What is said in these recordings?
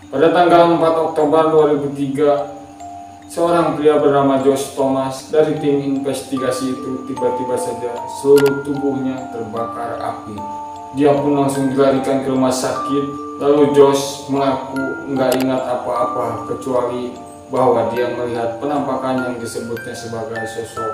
Pada tanggal 4 Oktober 2003, seorang pria bernama Josh Thomas dari tim investigasi itu tiba-tiba saja seluruh tubuhnya terbakar api. Dia pun langsung dilarikan ke rumah sakit. Lalu Josh mengaku nggak ingat apa-apa kecuali bahwa dia melihat penampakan yang disebutnya sebagai sosok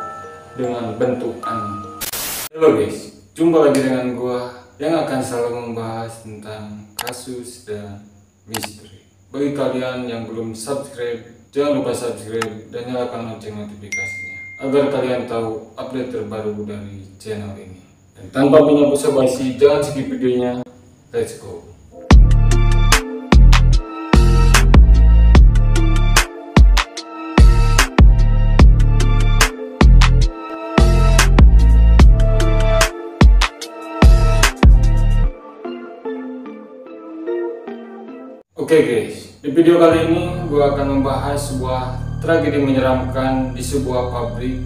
dengan bentuk aneh. Halo guys, jumpa lagi dengan gua yang akan selalu membahas tentang kasus dan misteri. Bagi kalian yang belum subscribe, jangan lupa subscribe dan nyalakan lonceng notifikasinya agar kalian tahu update terbaru dari channel ini. Dan tanpa banyak basa-basi, jangan skip videonya. Let's go. Oke guys, di video kali ini gue akan membahas sebuah tragedi menyeramkan di sebuah pabrik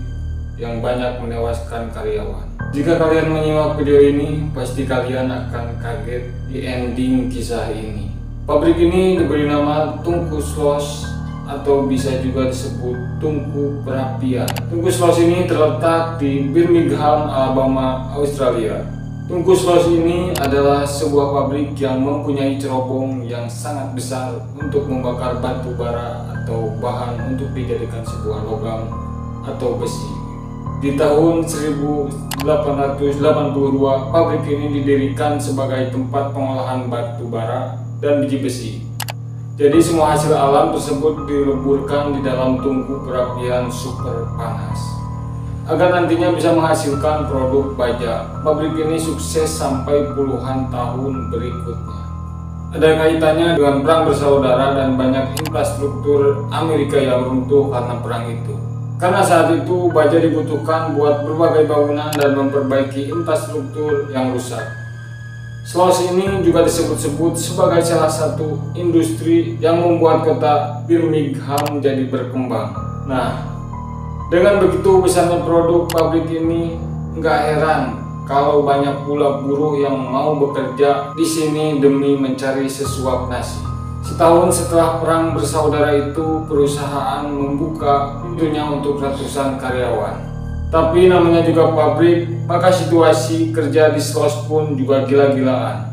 yang banyak menewaskan karyawan. Jika kalian menyimak video ini, pasti kalian akan kaget di ending kisah ini. Pabrik ini diberi nama Tungku Slosh atau bisa juga disebut Tungku Perapian. Tungku Slosh ini terletak di Birmingham, Alabama, Australia. Tungku Slosh ini adalah sebuah pabrik yang mempunyai cerobong yang sangat besar untuk membakar batu bara atau bahan untuk dijadikan sebuah logam atau besi. Di tahun 1882, pabrik ini didirikan sebagai tempat pengolahan batu bara dan biji besi. Jadi semua hasil alam tersebut dileburkan di dalam tungku perapian super panas agar nantinya bisa menghasilkan produk baja. Pabrik ini sukses sampai puluhan tahun berikutnya. Ada kaitannya dengan perang bersaudara dan banyak infrastruktur Amerika yang runtuh karena perang itu. Karena saat itu baja dibutuhkan buat berbagai bangunan dan memperbaiki infrastruktur yang rusak. Slosh ini juga disebut-sebut sebagai salah satu industri yang membuat kota Birmingham jadi berkembang. Nah, dengan begitu besarnya produk pabrik ini, nggak heran kalau banyak pula buruh yang mau bekerja di sini demi mencari sesuap nasi. Setahun setelah perang bersaudara itu, perusahaan membuka pintunya untuk ratusan karyawan. Tapi namanya juga pabrik, maka situasi kerja di Slosh pun juga gila-gilaan.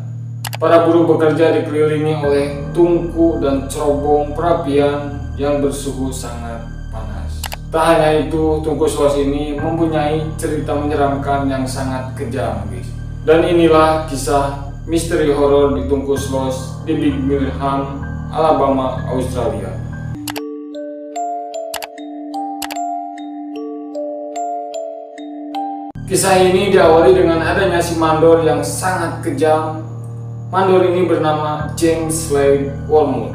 Para buruh bekerja dikelilingi oleh tungku dan cerobong perapian yang bersuhu sangat panas. Tak hanya itu, Tungku Slosh ini mempunyai cerita menyeramkan yang sangat kejam, guys. Dan inilah kisah misteri horor di Tungku Slosh di Birmingham, Alabama, Australia. Kisah ini diawali dengan adanya si mandor yang sangat kejam. Mandor ini bernama James Slade Walmut.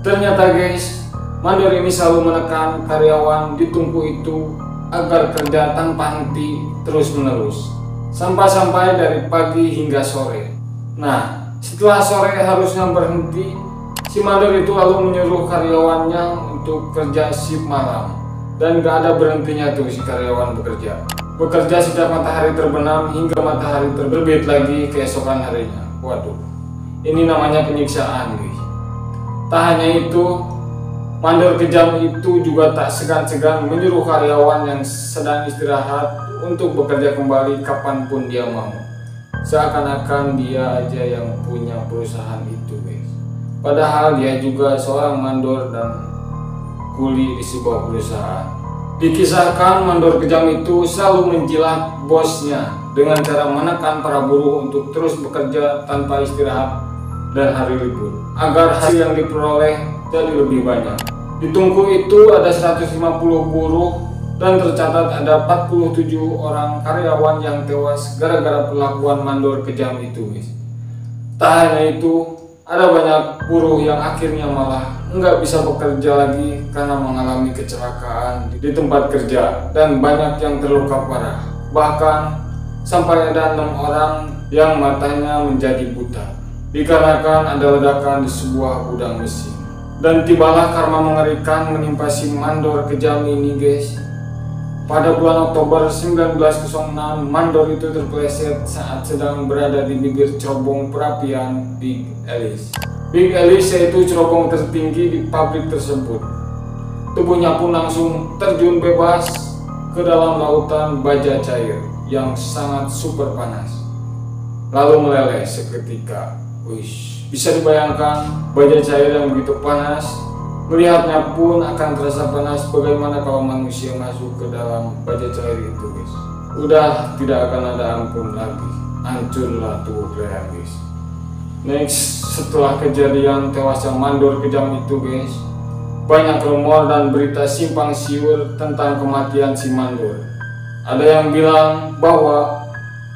Ternyata guys, mandor ini selalu menekan karyawan di tungku itu agar kerja tanpa henti terus-menerus, sampai dari pagi hingga sore. Nah, setelah sore harusnya berhenti, si mandor itu lalu menyuruh karyawannya untuk kerja shift malam. Dan gak ada berhentinya tuh si karyawan bekerja sejak matahari terbenam hingga matahari terbit lagi keesokan harinya. Waduh, ini namanya penyiksaan guys. Tak hanya itu, mandor kejam itu juga tak segan-segan menyuruh karyawan yang sedang istirahat untuk bekerja kembali kapanpun dia mau. Seakan-akan dia aja yang punya perusahaan itu guys. Padahal dia juga seorang mandor dan kuli di sebuah perusahaan. Dikisahkan mandor kejam itu selalu menjilat bosnya dengan cara menekan para buruh untuk terus bekerja tanpa istirahat dan hari libur, agar hasil yang diperoleh jadi lebih banyak. Di tungku itu ada 150 buruh dan tercatat ada 47 orang karyawan yang tewas gara-gara perlakuan mandor kejam itu guys. Tak hanya itu, ada banyak buruh yang akhirnya malah nggak bisa bekerja lagi karena mengalami kecelakaan di tempat kerja dan banyak yang terluka parah. Bahkan sampai ada 6 orang yang matanya menjadi buta dikarenakan ada ledakan di sebuah gudang mesin. Dan tibalah karma mengerikan menimpa si mandor kejam ini guys. Pada bulan Oktober 1906, mandor itu terpeleset saat sedang berada di bibir cerobong perapian Big Alice. Big Alice yaitu cerobong tertinggi di pabrik tersebut. Tubuhnya pun langsung terjun bebas ke dalam lautan baja cair yang sangat super panas, lalu meleleh seketika. Wish, bisa dibayangkan baja cair yang begitu panas, melihatnya pun akan terasa panas. Bagaimana kalau manusia masuk ke dalam baja cair itu, guys? Udah tidak akan ada ampun lagi, hancurlah tubuh kalian, guys. Next, setelah kejadian tewasnya mandor kejam itu, guys, banyak rumor dan berita simpang siur tentang kematian si mandor. Ada yang bilang bahwa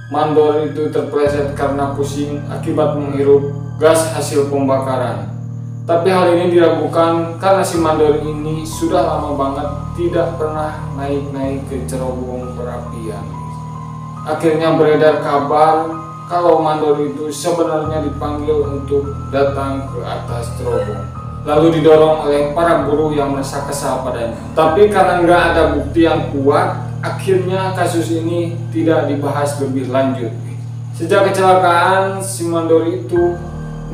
mandor itu terpleset karena pusing akibat menghirup gas hasil pembakaran. Tapi hal ini diragukan karena si mandor ini sudah lama banget tidak pernah naik-naik ke cerobong perapian. Akhirnya beredar kabar kalau mandor itu sebenarnya dipanggil untuk datang ke atas cerobong, lalu didorong oleh para buruh yang merasa kesal padanya. Tapi karena nggak ada bukti yang kuat, akhirnya kasus ini tidak dibahas lebih lanjut. Sejak kecelakaan si mandor itu,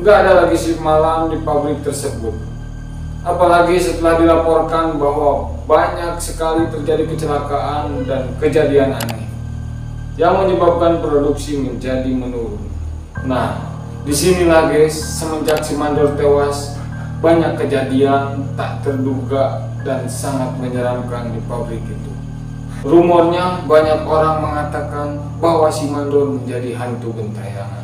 nggak ada lagi shift malam di pabrik tersebut. Apalagi setelah dilaporkan bahwa banyak sekali terjadi kecelakaan dan kejadian aneh yang menyebabkan produksi menjadi menurun. Nah, disinilah guys, semenjak si mandor tewas, banyak kejadian tak terduga dan sangat menyeramkan di pabrik itu. Rumornya banyak orang mengatakan bahwa si mandor menjadi hantu gentayangan.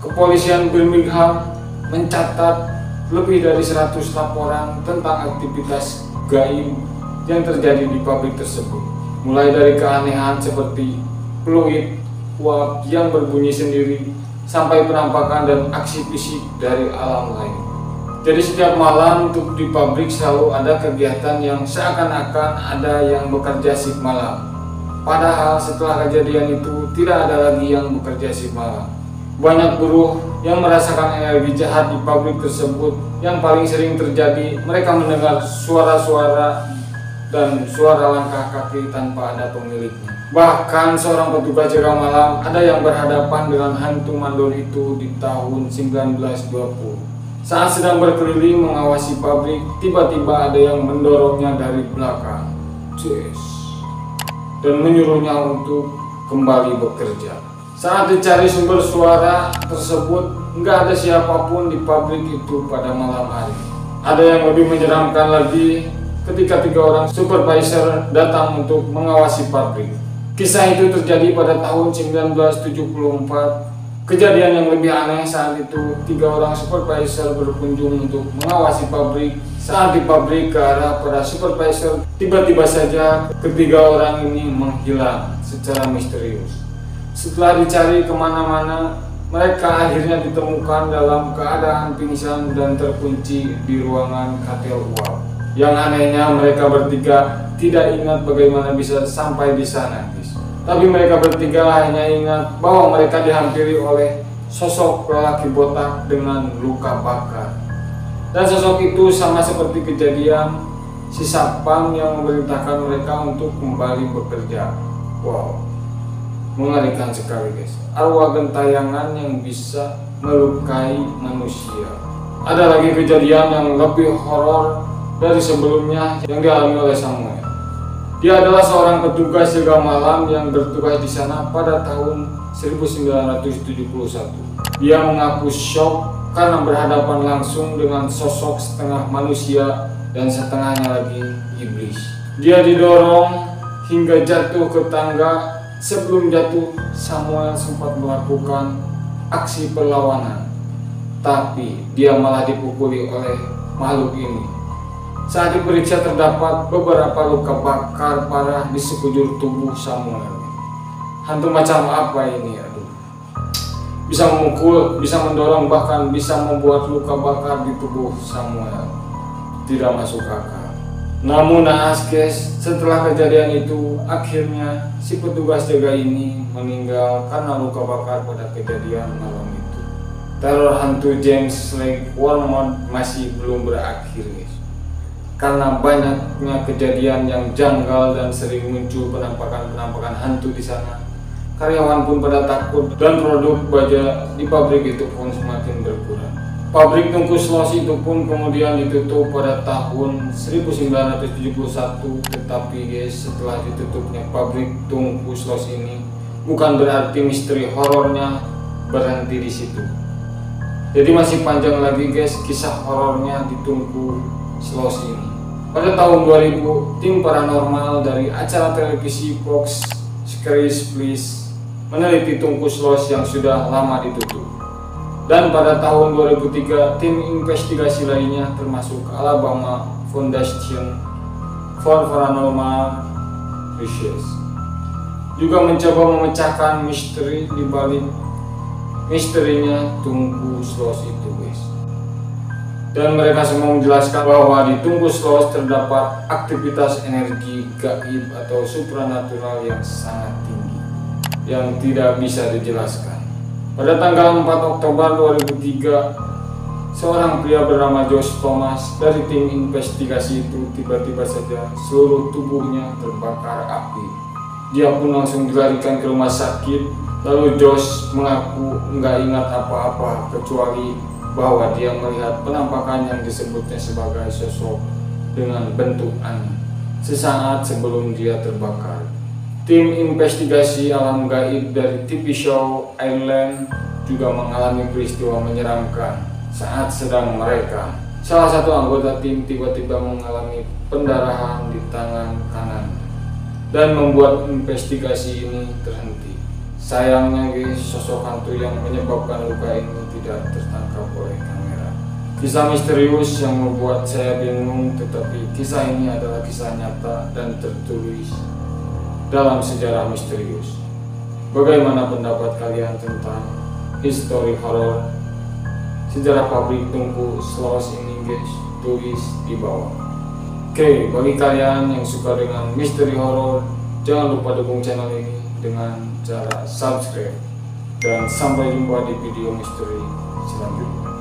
Kepolisian Birmingham mencatat lebih dari 100 laporan tentang aktivitas gaib yang terjadi di pabrik tersebut. Mulai dari keanehan seperti fluid uap yang berbunyi sendiri, sampai penampakan dan aksi fisik dari alam lain. Jadi setiap malam untuk di pabrik selalu ada kegiatan yang seakan-akan ada yang bekerja shift malam. Padahal setelah kejadian itu tidak ada lagi yang bekerja shift malam. Banyak buruh yang merasakan energi jahat di pabrik tersebut. Yang paling sering terjadi, mereka mendengar suara-suara dan suara langkah kaki tanpa ada pemiliknya. Bahkan seorang petugas jaga malam ada yang berhadapan dengan hantu mandor itu di tahun 1920. Saat sedang berkeliling mengawasi pabrik, tiba-tiba ada yang mendorongnya dari belakang, dan menyuruhnya untuk kembali bekerja. Saat dicari sumber suara tersebut, nggak ada siapapun di pabrik itu pada malam hari. Ada yang lebih menyeramkan lagi ketika 3 orang supervisor datang untuk mengawasi pabrik. Kisah itu terjadi pada tahun 1974. Kejadian yang lebih aneh saat itu, 3 orang supervisor berkunjung untuk mengawasi pabrik. Saat di pabrik ke arah para supervisor, tiba-tiba saja ketiga orang ini menghilang secara misterius. Setelah dicari kemana-mana, mereka akhirnya ditemukan dalam keadaan pingsan dan terkunci di ruangan katil uap. Yang anehnya, mereka bertiga tidak ingat bagaimana bisa sampai di sana, guys. Tapi mereka bertiga hanya ingat bahwa mereka dihampiri oleh sosok lelaki botak dengan luka bakar. Dan sosok itu sama seperti kejadian si satpam yang memerintahkan mereka untuk kembali bekerja. Wow, mengerikan sekali, guys. Arwah gentayangan yang bisa melukai manusia. Ada lagi kejadian yang lebih horor dari sebelumnya yang dialami oleh Samuel. Dia adalah seorang petugas jaga malam yang bertugas di sana pada tahun 1971. Dia mengaku shock karena berhadapan langsung dengan sosok setengah manusia dan setengahnya lagi iblis. Dia didorong hingga jatuh ke tangga. Sebelum jatuh, Samuel sempat melakukan aksi perlawanan, tapi dia malah dipukuli oleh makhluk ini. Saat diperiksa terdapat beberapa luka bakar parah di sekujur tubuh Samuel. Hantu macam apa ini? Aduh. Bisa memukul, bisa mendorong, bahkan bisa membuat luka bakar di tubuh Samuel. Tidak masuk akal. Namun naas, guys, setelah kejadian itu, akhirnya si petugas jaga ini meninggal karena luka bakar pada kejadian malam itu. Teror hantu James Lake Walmart masih belum berakhir, guys. Karena banyaknya kejadian yang janggal dan sering muncul penampakan-penampakan hantu di sana, karyawan pun pada takut dan produk baja di pabrik itu pun semakin berkurang. Pabrik tungku Sloss itu pun kemudian ditutup pada tahun 1971. Tetapi guys, setelah ditutupnya pabrik tungku Sloss ini, bukan berarti misteri horornya berhenti di situ. Jadi masih panjang lagi guys kisah horornya di tungku Sloss ini. Pada tahun 2000, tim paranormal dari acara televisi Fox Scaries Please meneliti tungku Sloss yang sudah lama ditutup. Dan pada tahun 2003, tim investigasi lainnya termasuk Alabama Foundation for Paranormal Research juga mencoba memecahkan misteri di balik misterinya tungku Sloss itu guys. Dan mereka semua menjelaskan bahwa di tungku Sloss terdapat aktivitas energi gaib atau supranatural yang sangat tinggi yang tidak bisa dijelaskan. Pada tanggal 4 Oktober 2003, seorang pria bernama Josh Thomas dari tim investigasi itu tiba-tiba saja seluruh tubuhnya terbakar api. Dia pun langsung dilarikan ke rumah sakit. Lalu Josh mengaku nggak ingat apa-apa kecuali bahwa dia melihat penampakan yang disebutnya sebagai sosok dengan bentuk aneh sesaat sebelum dia terbakar. Tim investigasi alam gaib dari TV show Island juga mengalami peristiwa menyeramkan saat sedang mereka. Salah satu anggota tim tiba-tiba mengalami pendarahan di tangan kanan dan membuat investigasi ini terhenti. Sayangnya guys, sosok hantu yang menyebabkan luka ini tidak tertangkap oleh kamera. Kisah misterius yang membuat saya bingung, tetapi kisah ini adalah kisah nyata dan tertulis dalam sejarah misterius. Bagaimana pendapat kalian tentang history horror sejarah pabrik tungku Sloss ini guys? Tulis di bawah. Oke, bagi kalian yang suka dengan misteri horror, jangan lupa dukung channel ini dengan cara subscribe. Dan sampai jumpa di video misteri selanjutnya.